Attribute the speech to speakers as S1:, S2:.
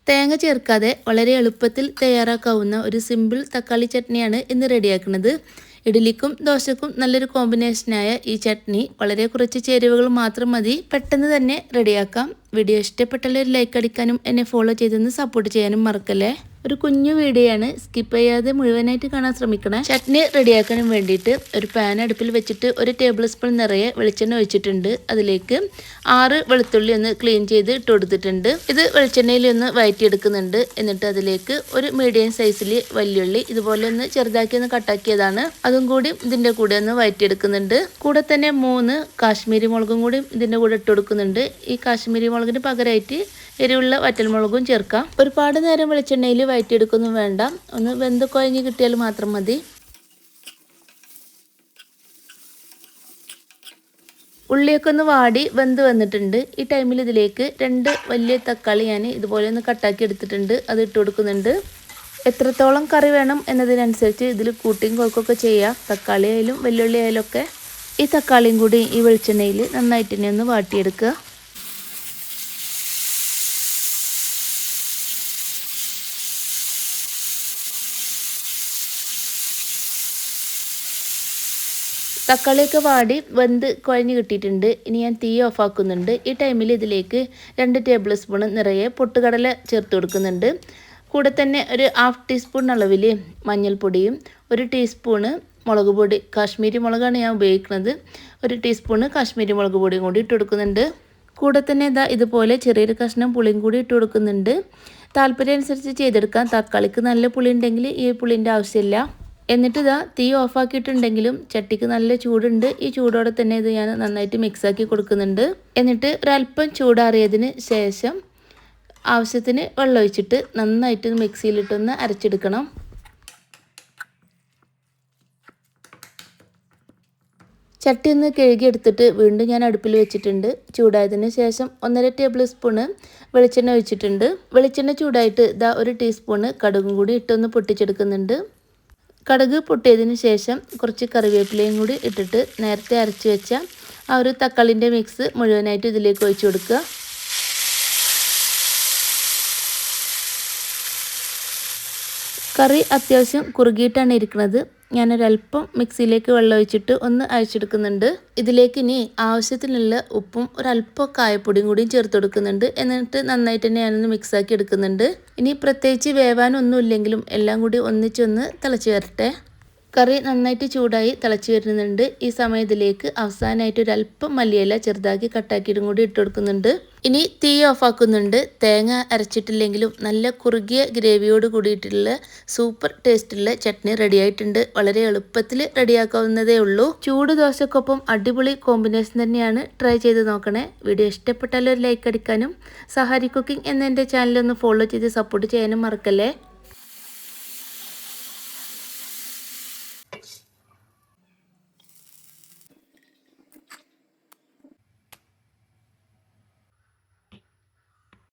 S1: തേങ്ങ ചേർക്കാതെ വളരെ എളുപ്പത്തിൽ തയ്യാറാക്കാവുന്ന ഒരു സിമ്പിൾ തക്കാളി ചട്നിയാണ് ഇന്ന് റെഡിയാക്കുന്നത്. ഇഡ്ഡലിക്കും ദോശക്കും നല്ലൊരു കോമ്പിനേഷനായ ഈ ചട്നി വളരെ കുറച്ച് ചേരുവകൾ മാത്രം മതി പെട്ടെന്ന് തന്നെ റെഡിയാക്കാം. വീഡിയോ ഇഷ്ടപ്പെട്ടാൽ ഒരു ലൈക്ക് അടിക്കാനും എന്നെ ഫോളോ ചെയ്തൊന്ന് സപ്പോർട്ട് ചെയ്യാനും മറക്കല്ലേ. ഒരു കുഞ്ഞു വീഡിയോയാണ്, സ്കിപ്പ് ചെയ്യാതെ മുഴുവനായിട്ട് കാണാൻ ശ്രമിക്കണം. ചട്നി റെഡിയാക്കാനും വേണ്ടിയിട്ട് ഒരു പാൻ അടുപ്പിൽ വെച്ചിട്ട് 1 ടേബിൾ സ്പൂൺ നിറയെ വെളിച്ചെണ്ണ ഒഴിച്ചിട്ടുണ്ട്. അതിലേക്ക് 6 വെളുത്തുള്ളി ഒന്ന് ക്ലീൻ ചെയ്ത് ഇട്ട് കൊടുത്തിട്ടുണ്ട്. ഇത് വെളിച്ചെണ്ണയിൽ ഒന്ന് വഴറ്റിയെടുക്കുന്നുണ്ട്. എന്നിട്ട് അതിലേക്ക് ഒരു മീഡിയം സൈസിൽ വലിയുള്ളി ഇതുപോലെ ഒന്ന് ചെറുതാക്കി ഒന്ന് കട്ടാക്കിയതാണ്, അതും കൂടി ഇതിൻ്റെ കൂടെ ഒന്ന് വഴറ്റിയെടുക്കുന്നുണ്ട്. കൂടെ തന്നെ 3 കാശ്മീരി മുളകും കൂടി ഇതിൻ്റെ കൂടെ ഇട്ട് കൊടുക്കുന്നുണ്ട്. ഈ കാശ്മീരി മുളകിന് പകരമായിട്ട് എരിവുള്ള വറ്റൽമുളകും ചേർക്കാം. ഒരുപാട് നേരം വെളിച്ചെണ്ണയിൽ വഴറ്റിയെടുക്കൊന്നും വേണ്ട, ഒന്ന് വെന്ത് കുഴഞ്ഞ് കിട്ടിയാൽ മാത്രം മതി. ഉള്ളിയൊക്കെ ഒന്ന് വാടി വെന്ത് വന്നിട്ടുണ്ട്. ഈ ടൈമിൽ ഇതിലേക്ക് 2 വലിയ തക്കാളി ഞാൻ ഇതുപോലെ ഒന്ന് കട്ടാക്കി എടുത്തിട്ടുണ്ട്, അത് ഇട്ട് കൊടുക്കുന്നുണ്ട്. എത്രത്തോളം കറി വേണം എന്നതിനനുസരിച്ച് ഇതിൽ കൂട്ടിയും കുറക്കൊക്കെ ചെയ്യാം. തക്കാളി ആയാലും വെല്ലുള്ളി ആയാലും ഒക്കെ. ഈ തക്കാളിയും കൂടി ഈ വെളിച്ചെണ്ണയിൽ നന്നായിട്ട് തന്നെ ഒന്ന് വാട്ടിയെടുക്കുക. തക്കാളിയൊക്കെ വാടി വെന്ത് കുഴഞ്ഞ് കിട്ടിയിട്ടുണ്ട്. ഇനി ഞാൻ തീ ഓഫാക്കുന്നുണ്ട്. ഈ ടൈമിൽ ഇതിലേക്ക് 2 ടേബിൾ സ്പൂൺ നിറയെ പൊട്ടുകടല ചേർത്ത് കൊടുക്കുന്നുണ്ട്. കൂടെ തന്നെ ഒരു 1/2 ടീസ്പൂൺ അളവിൽ മഞ്ഞൾപ്പൊടിയും 1 ടീസ്പൂണ് മുളക് പൊടി, കാശ്മീരി മുളകാണ് ഞാൻ ഉപയോഗിക്കുന്നത്, 1 ടീസ്പൂണ് കാശ്മീരി മുളക് പൊടിയും കൂടി ഇട്ട് കൊടുക്കുന്നുണ്ട്. കൂടെ തന്നെ ഇതുപോലെ ചെറിയൊരു കഷ്ണം പുളിയും കൂടി ഇട്ട് കൊടുക്കുന്നുണ്ട്. താല്പര്യം അനുസരിച്ച് ചെയ്തെടുക്കാം. തക്കാളിക്ക് നല്ല പുളി ഉണ്ടെങ്കിൽ ഈ പുളിൻ്റെ ആവശ്യമില്ല. എന്നിട്ട് തീ ഓഫാക്കിയിട്ടുണ്ടെങ്കിലും ചട്ടിക്ക് നല്ല ചൂടുണ്ട്. ഈ ചൂടോടെ തന്നെ ഇത് ഞാൻ നന്നായിട്ട് മിക്സാക്കി കൊടുക്കുന്നുണ്ട്. എന്നിട്ട് ഒരല്പം ചൂടാറിയതിന് ശേഷം ആവശ്യത്തിന് വെള്ളം ഒഴിച്ചിട്ട് നന്നായിട്ട് മിക്സിയിലിട്ടൊന്ന് അരച്ചെടുക്കണം. ചട്ടി ഒന്ന് കഴുകിയെടുത്തിട്ട് വീണ്ടും ഞാൻ അടുപ്പിൽ വെച്ചിട്ടുണ്ട്. ചൂടായതിന് ശേഷം 1.5 ടേബിൾ സ്പൂണ് വെളിച്ചെണ്ണ ഒഴിച്ചിട്ടുണ്ട്. വെളിച്ചെണ്ണ ചൂടായിട്ട് 1 ടീസ്പൂണ് കടുകും കൂടി ഇട്ടൊന്ന് പൊട്ടിച്ചെടുക്കുന്നുണ്ട്. കടുക് പൊട്ടിയതിന് ശേഷം കുറച്ച് കറിവേപ്പിലയും കൂടി ഇട്ടിട്ട് നേരത്തെ അരച്ച് വെച്ച ആ ഒരു തക്കാളിൻ്റെ മിക്സ് മുഴുവനായിട്ട് ഇതിലേക്ക് ഒഴിച്ചു കൊടുക്കുക. കറി അത്യാവശ്യം കുറുകിയിട്ടാണ് ഇരിക്കുന്നത്. ഞാനൊരല്പം മിക്സിയിലേക്ക് വെള്ളം ഒഴിച്ചിട്ട് ഒന്ന് അഴിച്ചെടുക്കുന്നുണ്ട്. ഇതിലേക്ക് ഇനി ആവശ്യത്തിനുള്ള ഉപ്പും ഒരല്പം കായപ്പൊടിയും കൂടിയും ചേർത്ത് കൊടുക്കുന്നുണ്ട്. എന്നിട്ട് നന്നായിട്ട് തന്നെ ഞാനൊന്ന് മിക്സാക്കി എടുക്കുന്നുണ്ട്. ഇനി പ്രത്യേകിച്ച് വേവാനൊന്നും ഇല്ലെങ്കിലും എല്ലാം കൂടി ഒന്നിച്ചൊന്ന് തിളച്ച് വരട്ടെ. കറി നന്നായിട്ട് ചൂടായി തിളച്ച് വരുന്നുണ്ട്. ഈ സമയത്തിലേക്ക് അവസാനമായിട്ട് ഒരല്പം മല്ലിയില ചെറുതാക്കി കട്ടാക്കിയിട്ടും കൂടി ഇട്ട് കൊടുക്കുന്നുണ്ട്. ഇനി തീ ഓഫാക്കുന്നുണ്ട്. തേങ്ങ അരച്ചിട്ടില്ലെങ്കിലും നല്ല കുറുകിയ ഗ്രേവിയോട് കൂടിയിട്ടുള്ള സൂപ്പർ ടേസ്റ്റുള്ള ചട്നി റെഡി ആയിട്ടുണ്ട്. വളരെ എളുപ്പത്തിൽ റെഡിയാക്കാവുന്നതേ ഉള്ളൂ. ചൂട് ദോശക്കൊപ്പം അടിപൊളി കോമ്പിനേഷൻ തന്നെയാണ്. ട്രൈ ചെയ്ത് നോക്കണേ. വീഡിയോ ഇഷ്ടപ്പെട്ടാൽ ഒരു ലൈക്ക് അടിക്കാനും സഹാരി കുക്കിംഗ് എന്ന എൻ്റെ ചാനലൊന്ന് ഫോളോ ചെയ്ത് സപ്പോർട്ട് ചെയ്യാനും മറക്കല്ലേ.